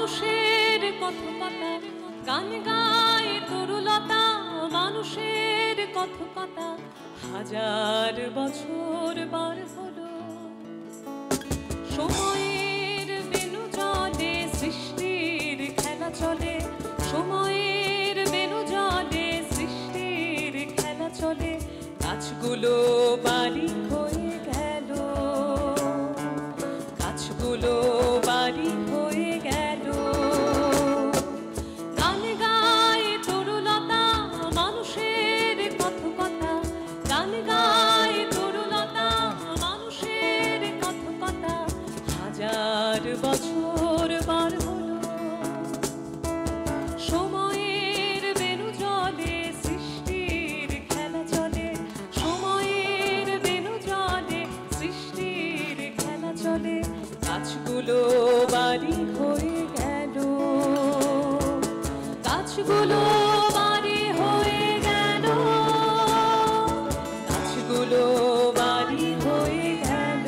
মানুষের কথকতা গান গায় তরুলতা মানুষের কথকতা হাজার বছর পার হলো সময়ের বেনু জলে সৃষ্টির খেলা চলে সময়ের বেনু জলে সৃষ্টির খেলা চলে গাছগুলো বাড়ি হয়ে গেল গাছগুলো বাড়ি হয়ে গেল গান গায় তরুলতা মানুষের কথকতা গান গায় তরুলতা মানুষের কথকতা হাজার বছর পার হলো সময়ের বেনু জলে সৃষ্টির খেলা চলে সময়ের বেনু জলে সৃষ্টির খেলা চলে গাছগুলো বাড়ি হয়ে গেল গাছগুলো বাড়ি হয়ে গেল গাছগুলো বাড়ি হয়ে গেল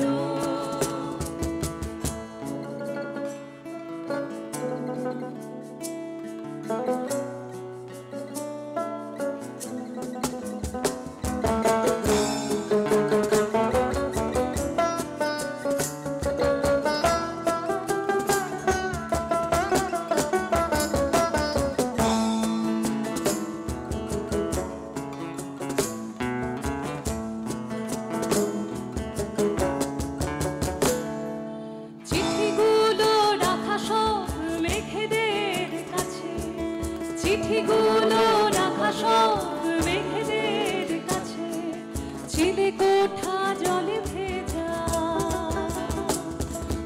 চিঠিগুলো রাখা সব মেঘেদের কাছে চিঠিগুলো রাখা সব মেঘেদের কাছে চিলে কোঠা জলে ভেজা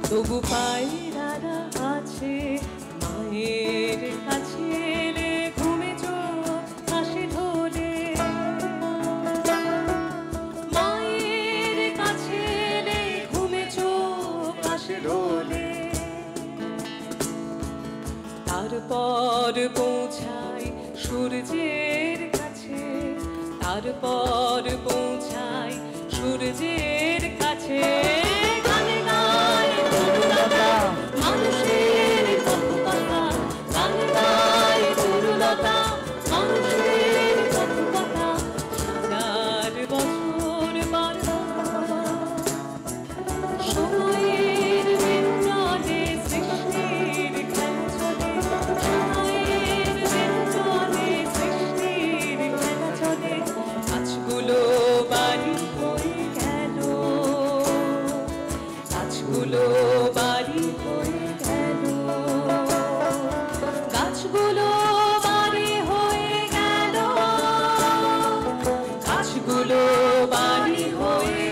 তবু পায়রারা আছে মায়ের কাছে এলে ঘুমে চোখ হাসি ঢোলে মায়ের কাছে এলে ঘুমে চোখ হাসি ঢোলে তারপর পৌঁছাই সূর্যের কাছে তারপর পৌঁছাই সূর্যের কাছে গানে গায় তরুলতা মানুষের কথকতা গান গায় তরুলতা মানুষের কথকতা হাজার বছর পার হলো সময়ের বেনু জলে সৃষ্টির খেলা চলে সময়ের বেনু জলে সৃষ্টির খেলা চলে গাছগুলো বাড়ি হয়ে গেল গাছগুলো বাড়ি হয়ে গেল গাছগুলো বাড়ি হয়ে গেল গাছগুলো বাড়ি হয়ে